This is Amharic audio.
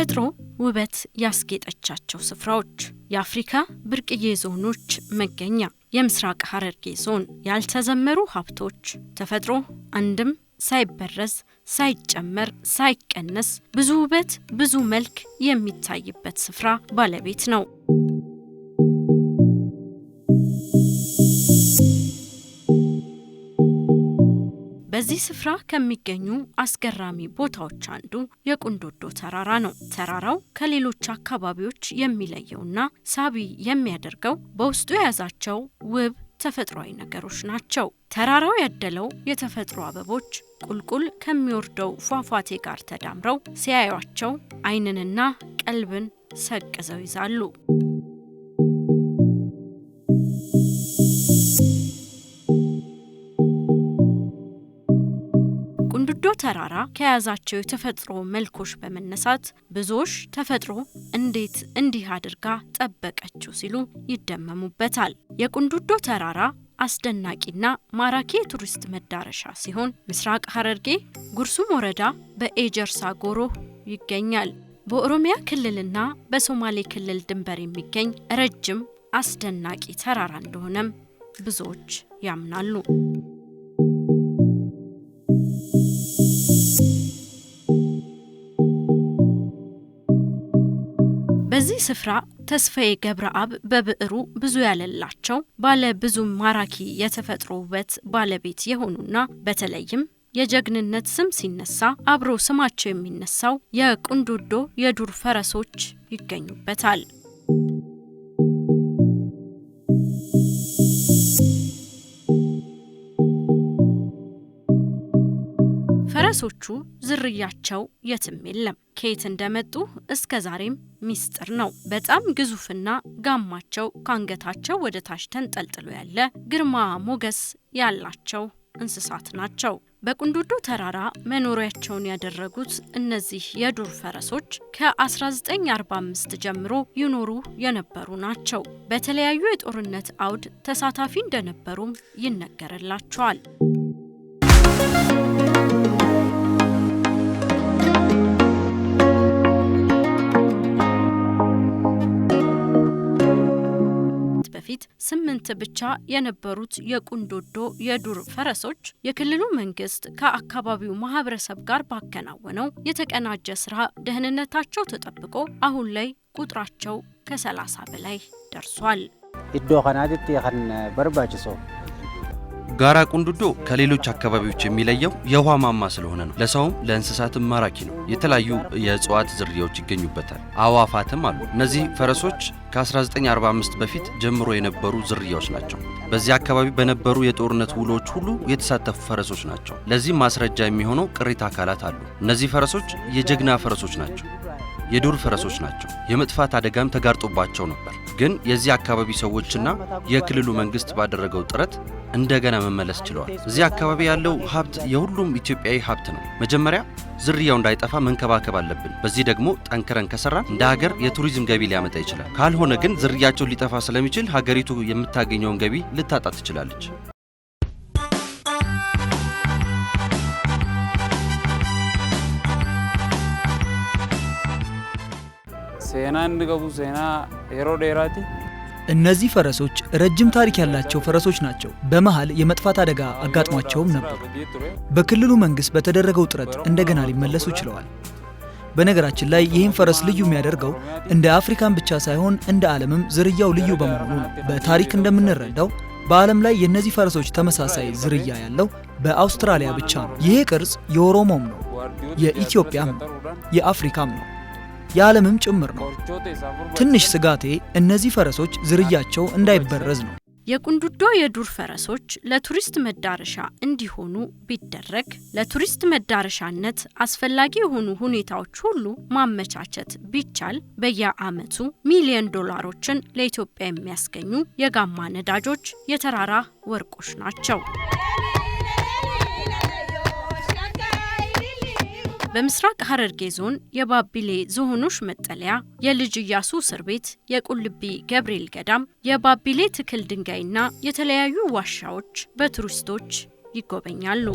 ተፈጥሮ ውበት ያስጌጠቻቸው ስፍራዎች የአፍሪካ ብርቅዬ ዞኖች መገኛ የምስራቅ ሐረርጌ ዞን ያልተዘመሩ ሀብቶች ተፈጥሮ አንድም ሳይበረዝ ሳይጨመር ሳይቀነስ ብዙ ውበት ብዙ መልክ የሚታይበት ስፍራ ባለቤት ነው። በዚህ ስፍራ ከሚገኙ አስገራሚ ቦታዎች አንዱ የቁንዶዶ ተራራ ነው። ተራራው ከሌሎች አካባቢዎች የሚለየውና ሳቢ የሚያደርገው በውስጡ የያዛቸው ውብ ተፈጥሯዊ ነገሮች ናቸው። ተራራው ያደለው የተፈጥሮ አበቦች ቁልቁል ከሚወርደው ፏፏቴ ጋር ተዳምረው ሲያዩአቸው ዓይንንና ቀልብን ሰቅዘው ይዛሉ። ቁንዶዶ ተራራ ከያዛቸው የተፈጥሮ መልኮች በመነሳት ብዙዎች ተፈጥሮ እንዴት እንዲህ አድርጋ ጠበቀችው ሲሉ ይደመሙበታል። የቁንዶዶ ተራራ አስደናቂና ማራኪ የቱሪስት መዳረሻ ሲሆን ምስራቅ ሐረርጌ ጉርሱም ወረዳ በኤጀርሳ ጎሮ ይገኛል። በኦሮሚያ ክልልና በሶማሌ ክልል ድንበር የሚገኝ ረጅም አስደናቂ ተራራ እንደሆነም ብዙዎች ያምናሉ። በዚህ ስፍራ ተስፋዬ ገብረአብ በብዕሩ ብዙ ያለላቸው ባለ ብዙ ማራኪ የተፈጥሮ ውበት ባለቤት የሆኑና በተለይም የጀግንነት ስም ሲነሳ አብሮ ስማቸው የሚነሳው የቁንዶዶ የዱር ፈረሶች ይገኙበታል። ፈረሶቹ ዝርያቸው የትም የለም። ከየት እንደመጡ እስከ ዛሬም ሚስጥር ነው። በጣም ግዙፍና ጋማቸው ካንገታቸው ወደ ታች ተንጠልጥሎ ያለ ግርማ ሞገስ ያላቸው እንስሳት ናቸው። በቁንዶዶ ተራራ መኖሪያቸውን ያደረጉት እነዚህ የዱር ፈረሶች ከ1945 ጀምሮ ይኖሩ የነበሩ ናቸው። በተለያዩ የጦርነት አውድ ተሳታፊ እንደነበሩም ይነገርላቸዋል። በፊት 8 ብቻ የነበሩት የቁንዶዶ የዱር ፈረሶች የክልሉ መንግስት ከአካባቢው ማህበረሰብ ጋር ባከናወነው የተቀናጀ ስራ ደህንነታቸው ተጠብቆ አሁን ላይ ቁጥራቸው ከ30 በላይ ደርሷል። ኢዶ ኸናዲት የኸን በርባጭሶ ጋራ ቁንዶዶ ከሌሎች አካባቢዎች የሚለየው የውሃ ማማ ስለሆነ ነው። ለሰውም ለእንስሳትም ማራኪ ነው። የተለያዩ የእጽዋት ዝርያዎች ይገኙበታል። አዋፋትም አሉ። እነዚህ ፈረሶች ከ1945 በፊት ጀምሮ የነበሩ ዝርያዎች ናቸው። በዚህ አካባቢ በነበሩ የጦርነት ውሎች ሁሉ የተሳተፉ ፈረሶች ናቸው። ለዚህም ማስረጃ የሚሆነው ቅሪተ አካላት አሉ። እነዚህ ፈረሶች የጀግና ፈረሶች ናቸው። የዱር ፈረሶች ናቸው። የመጥፋት አደጋም ተጋርጦባቸው ነበር። ግን የዚህ አካባቢ ሰዎችና የክልሉ መንግስት ባደረገው ጥረት እንደገና መመለስ ችለዋል። እዚህ አካባቢ ያለው ሀብት የሁሉም ኢትዮጵያዊ ሀብት ነው። መጀመሪያ ዝርያው እንዳይጠፋ መንከባከብ አለብን። በዚህ ደግሞ ጠንክረን ከሰራን እንደ ሀገር የቱሪዝም ገቢ ሊያመጣ ይችላል። ካልሆነ ግን ዝርያቸው ሊጠፋ ስለሚችል ሀገሪቱ የምታገኘውን ገቢ ልታጣ ትችላለች። ሴና እንደገቡ ሴና ሄሮ ዴራቲ እነዚህ ፈረሶች ረጅም ታሪክ ያላቸው ፈረሶች ናቸው። በመሃል የመጥፋት አደጋ አጋጥሟቸውም ነበር። በክልሉ መንግስት በተደረገው ጥረት እንደገና ሊመለሱ ችለዋል። በነገራችን ላይ ይህን ፈረስ ልዩ የሚያደርገው እንደ አፍሪካን ብቻ ሳይሆን እንደ ዓለምም ዝርያው ልዩ በመሆኑ ነው። በታሪክ እንደምንረዳው በዓለም ላይ የነዚህ ፈረሶች ተመሳሳይ ዝርያ ያለው በአውስትራሊያ ብቻ ነው። ይሄ ቅርጽ የኦሮሞም ነው፣ የኢትዮጵያም ነው፣ የአፍሪካም ነው፣ የዓለምም ጭምር ነው። ትንሽ ስጋቴ እነዚህ ፈረሶች ዝርያቸው እንዳይበረዝ ነው። የቁንዶዶ የዱር ፈረሶች ለቱሪስት መዳረሻ እንዲሆኑ ቢደረግ ለቱሪስት መዳረሻነት አስፈላጊ የሆኑ ሁኔታዎች ሁሉ ማመቻቸት ቢቻል በየዓመቱ ሚሊዮን ዶላሮችን ለኢትዮጵያ የሚያስገኙ የጋማ ነዳጆች የተራራ ወርቆች ናቸው። በምስራቅ ሐረርጌ ዞን የባቢሌ ዝሆኖች መጠለያ፣ የልጅ ኢያሱ እስር ቤት፣ የቁልቢ ገብርኤል ገዳም፣ የባቢሌ ትክል ድንጋይና የተለያዩ ዋሻዎች በቱሪስቶች ይጎበኛሉ።